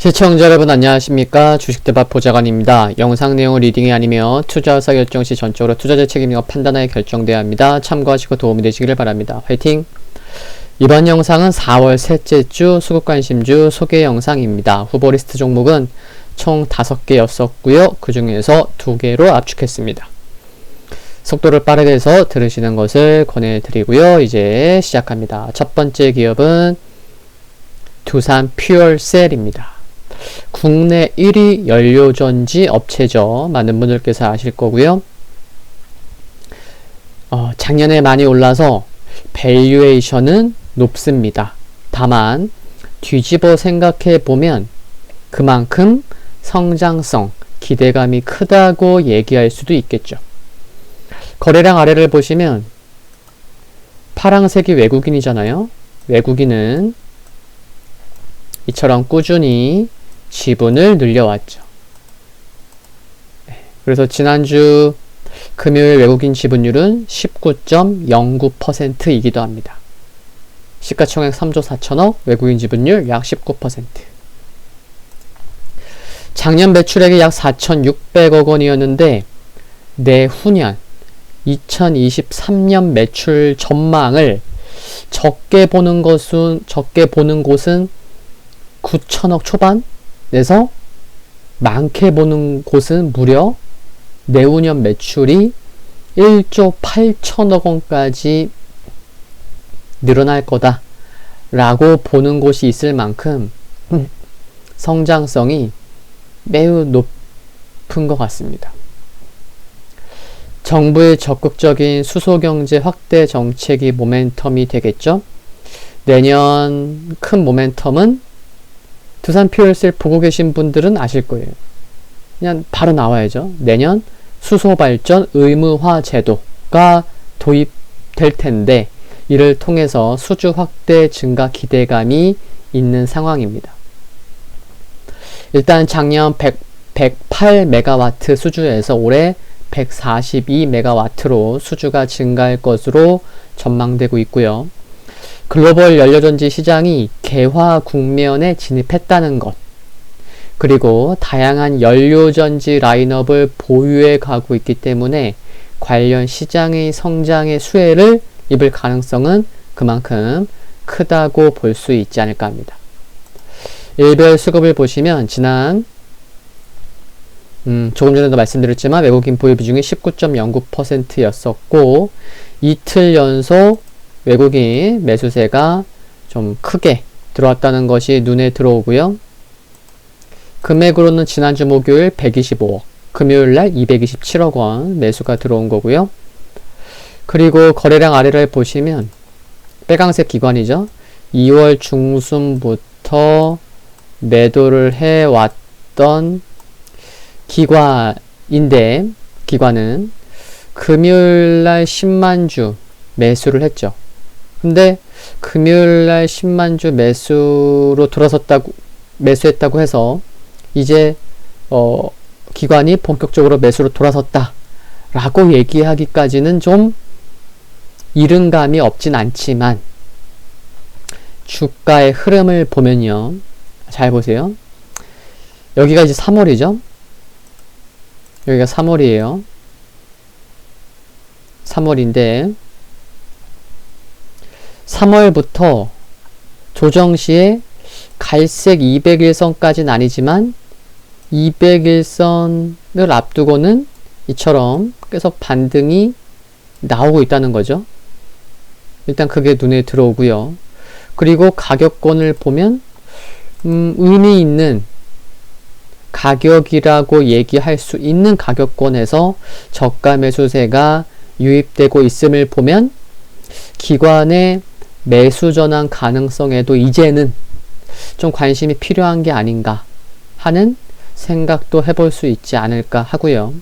시청자 여러분 안녕하십니까. 주식대박 보좌관입니다. 영상 내용을 리딩이 아니며 투자 의사 결정 시 전적으로 투자자 책임과 판단하에 결정되어야 합니다. 참고하시고 도움이 되시길 바랍니다. 화이팅! 이번 영상은 4월 셋째 주 수급관심주 소개 영상입니다. 후보 리스트 종목은 총 5개였었고요. 그 중에서 2개로 압축했습니다. 속도를 빠르게 해서 들으시는 것을 권해드리고요. 이제 시작합니다. 첫 번째 기업은 두산 퓨얼셀입니다. 국내 1위 연료전지 업체죠. 많은 분들께서 아실 거고요. 작년에 많이 올라서 밸류에이션은 높습니다. 다만 뒤집어 생각해 보면 그만큼 성장성, 기대감이 크다고 얘기할 수도 있겠죠. 거래량 아래를 보시면 파랑색이 외국인이잖아요. 외국인은 이처럼 꾸준히 지분을 늘려왔죠. 그래서 지난주 금요일 외국인 지분율은 19.09%이기도 합니다. 시가총액 3조 4천억, 외국인 지분율 약 19%. 작년 매출액이 약 4,600억 원이었는데 내후년 2023년 매출 전망을 적게 보는 곳은 9천억 초반에서 많게 보는 곳은 무려 내후년 매출이 1조 8천억 원까지 늘어날 거다 라고 보는 곳이 있을 만큼 성장성이 매우 높은 것 같습니다. 정부의 적극적인 수소경제 확대 정책이 모멘텀이 되겠죠. 내년 큰 모멘텀은 두산 퓨얼셀 보고 계신 분들은 아실 거예요. 그냥 바로 나와야죠. 내년 수소발전 의무화 제도가 도입될 텐데 이를 통해서 수주 확대 증가 기대감이 있는 상황입니다. 일단 작년 108메가와트 수주에서 올해 142메가와트로 수주가 증가할 것으로 전망되고 있고요. 글로벌 연료전지 시장이 개화 국면에 진입했다는 것, 그리고 다양한 연료전지 라인업을 보유해 가고 있기 때문에 관련 시장의 성장의 수혜를 입을 가능성은 그만큼 크다고 볼 수 있지 않을까 합니다. 일별 수급을 보시면 지난 조금 전에도 말씀드렸지만 외국인 보유 비중이 19.09%였었고 이틀 연속 외국인 매수세가 좀 크게 들어왔다는 것이 눈에 들어오고요. 금액으로는 지난주 목요일 125억, 금요일날 227억 원 매수가 들어온 거고요. 그리고 거래량 아래를 보시면 빨강색 기관이죠. 2월 중순부터 매도를 해왔던 기관인데 기관은 금요일날 10만 주 매수를 했죠. 근데 금요일날 10만 주 매수했다고 해서 이제 기관이 본격적으로 매수로 돌아섰다 라고 얘기하기까지는 좀 이른 감이 없진 않지만 주가의 흐름을 보면요. 잘 보세요. 여기가 이제 3월이죠. 여기가 3월이에요. 3월인데 3월부터 조정시에 갈색 200일선까지는 아니지만 200일선을 앞두고는 이처럼 계속 반등이 나오고 있다는 거죠. 일단 그게 눈에 들어오고요. 그리고 가격권을 보면 의미 있는 가격이라고 얘기할 수 있는 가격권에서 저가 매수세가 유입되고 있음을 보면 기관의 매수 전환 가능성에도 이제는 좀 관심이 필요한 게 아닌가 하는 생각도 해볼 수 있지 않을까 하고요.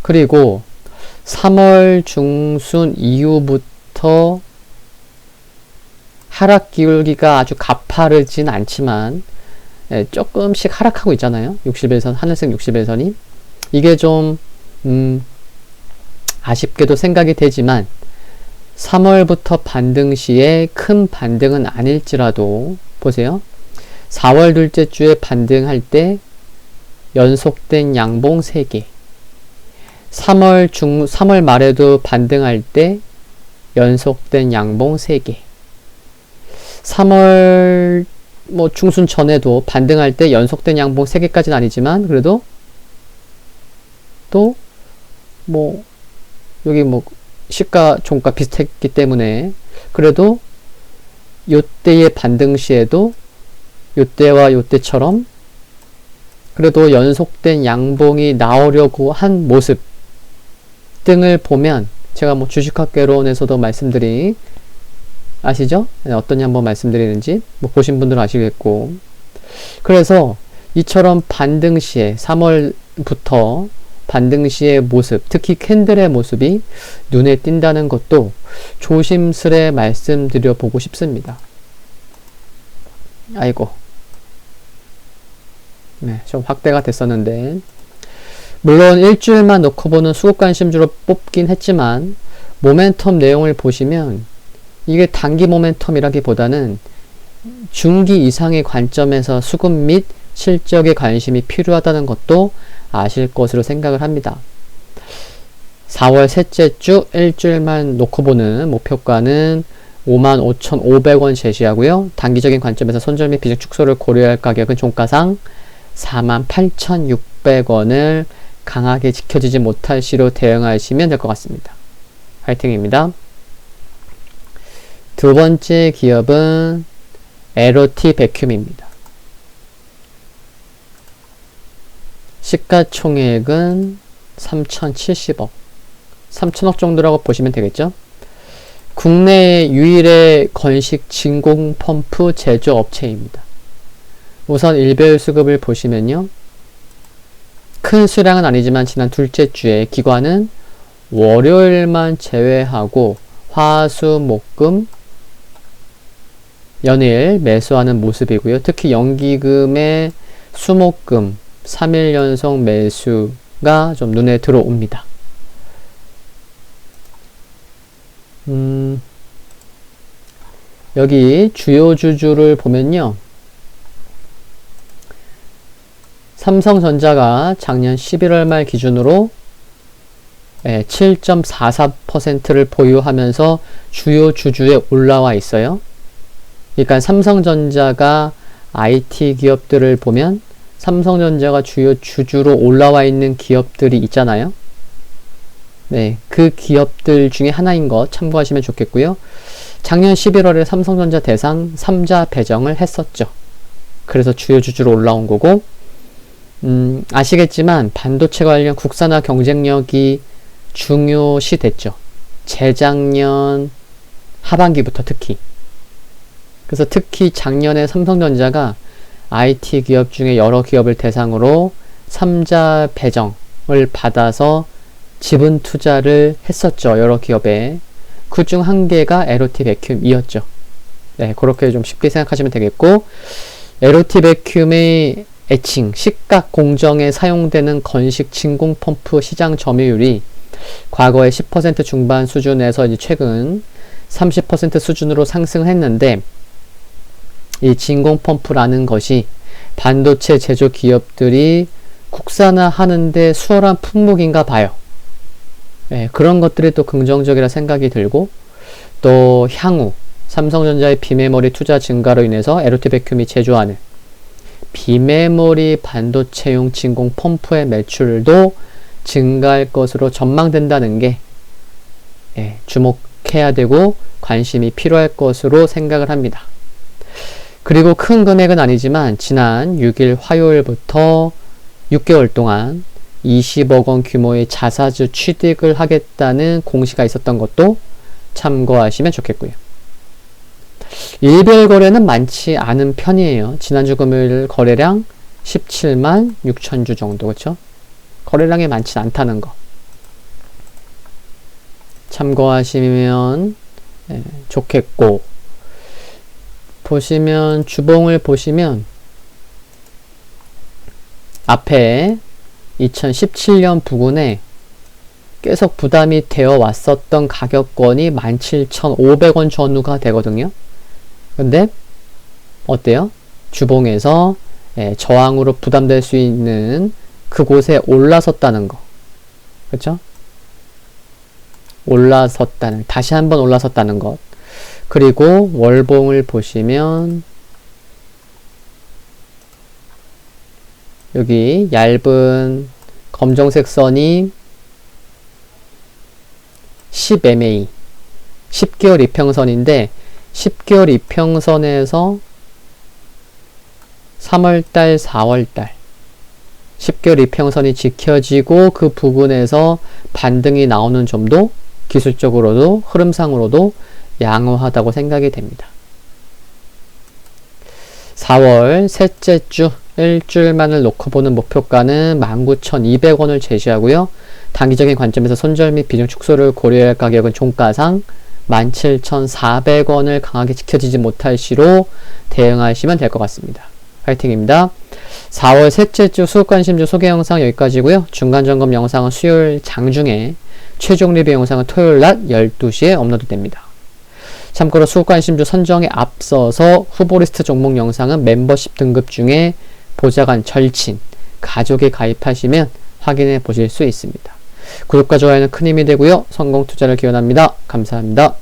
그리고 3월 중순 이후부터 하락 기울기가 아주 가파르진 않지만 조금씩 하락하고 있잖아요. 60일선, 하늘색 60일선이. 이게 좀 아쉽게도 생각이 되지만 3월부터 반등 시에 큰 반등은 아닐지라도 보세요. 4월 둘째 주에 반등할 때 연속된 양봉 3개. 3월 말에도 반등할 때 연속된 양봉 3개. 3월 중순 전에도 반등할 때 연속된 양봉 3개까지는 아니지만 그래도 또 여기 시가 종가 비슷했기 때문에 그래도 요때의 반등 시에도 요때와 요때처럼 그래도 연속된 양봉이 나오려고 한 모습 등을 보면 제가 주식학개론에서도 말씀드린 아시죠? 어떠냐 한번 말씀드리는지 보신 분들은 아시겠고 그래서 이처럼 반등 시에 3월부터 반등 시의 모습 특히 캔들의 모습이 눈에 띈다는 것도 조심스레 말씀드려 보고 싶습니다. 아이고 좀 확대가 됐었는데 물론 일주일만 놓고 보는 수급관심주로 뽑긴 했지만 모멘텀 내용을 보시면 이게 단기 모멘텀이라기보다는 중기 이상의 관점에서 수급 및 실적에 관심이 필요하다는 것도 아실 것으로 생각을 합니다. 4월 셋째 주 일주일만 놓고 보는 목표가는 55,500원 제시하고요. 단기적인 관점에서 손절 및 비중 축소를 고려할 가격은 종가상 48,600원을 강하게 지켜지지 못할 시로 대응하시면 될 것 같습니다. 화이팅입니다. 두 번째 기업은 LOT 베큐움입니다. 시가총액은 3,070억, 3,000억 정도라고 보시면 되겠죠. 국내 유일의 건식 진공 펌프 제조업체입니다. 우선 일별 수급을 보시면요. 큰 수량은 아니지만 지난 둘째 주에 기관은 월요일만 제외하고 화, 수, 목, 금, 연일 매수하는 모습이고요. 특히 연기금의 수, 목, 금 3일 연속 매수가 좀 눈에 들어옵니다. 여기 주요 주주를 보면요. 삼성전자가 작년 11월 말 기준으로 7.44%를 보유하면서 주요 주주에 올라와 있어요. 그러니까 삼성전자가 IT 기업들을 보면 삼성전자가 주요 주주로 올라와 있는 기업들이 있잖아요. 네, 그 기업들 중에 하나인 것 참고하시면 좋겠고요. 작년 11월에 삼성전자 대상 3자 배정을 했었죠. 그래서 주요 주주로 올라온 거고 아시겠지만 반도체 관련 국산화 경쟁력이 중요시 됐죠. 재작년 하반기부터 특히. 그래서 특히 작년에 삼성전자가 IT 기업 중에 여러 기업을 대상으로 3자 배정을 받아서 지분 투자를 했었죠. 여러 기업에. 그중 한 개가 LOT 베큐움이었죠. 네, 그렇게 좀 쉽게 생각하시면 되겠고 LOT 베큐움의 애칭, 식각 공정에 사용되는 건식 진공 펌프 시장 점유율이 과거에 10% 중반 수준에서 이제 최근 30% 수준으로 상승을 했는데 이 진공 펌프라는 것이 반도체 제조 기업들이 국산화 하는데 수월한 품목인가 봐요. 네, 그런 것들이 또 긍정적이라 생각이 들고 또 향후 삼성전자의 비메모리 투자 증가로 인해서 LOT 베큐움이 제조하는 비메모리 반도체용 진공 펌프의 매출도 증가할 것으로 전망된다는 게 주목해야 되고 관심이 필요할 것으로 생각을 합니다. 그리고 큰 금액은 아니지만 지난 6일 화요일부터 6개월 동안 20억 원 규모의 자사주 취득을 하겠다는 공시가 있었던 것도 참고하시면 좋겠고요. 일별 거래는 많지 않은 편이에요. 지난주 금요일 거래량 17만 6천 주 정도, 그렇죠? 거래량이 많지 않다는 거 참고하시면 좋겠고, 보시면 주봉을 보시면 앞에 2017년 부근에 계속 부담이 되어 왔었던 가격권이 17,500원 전후가 되거든요. 근데 어때요? 주봉에서 저항으로 부담될 수 있는 그곳에 올라섰다는 거. 그렇죠? 다시 한번 올라섰다는 것. 그리고 월봉을 보시면 여기 얇은 검정색 선이 10MA 10개월 이평선인데 10개월 이평선에서 3월달, 4월달 10개월 이평선이 지켜지고 그 부근에서 반등이 나오는 점도 기술적으로도 흐름상으로도 양호하다고 생각이 됩니다. 4월 셋째 주 일주일만을 놓고 보는 목표가는 19,200원을 제시하고요. 단기적인 관점에서 손절 및 비중 축소를 고려할 가격은 종가상 17,400원을 강하게 지켜지지 못할 시로 대응하시면 될 것 같습니다. 파이팅입니다. 4월 셋째 주 수급관심주 소개 영상 여기까지고요. 중간점검 영상은 수요일 장중에, 최종 리뷰 영상은 토요일 낮 12시에 업로드됩니다. 참고로 수급관심주 선정에 앞서서 후보리스트 종목 영상은 멤버십 등급 중에 보좌관 절친, 가족에 가입하시면 확인해 보실 수 있습니다. 구독과 좋아요는 큰 힘이 되고요. 성공 투자를 기원합니다. 감사합니다.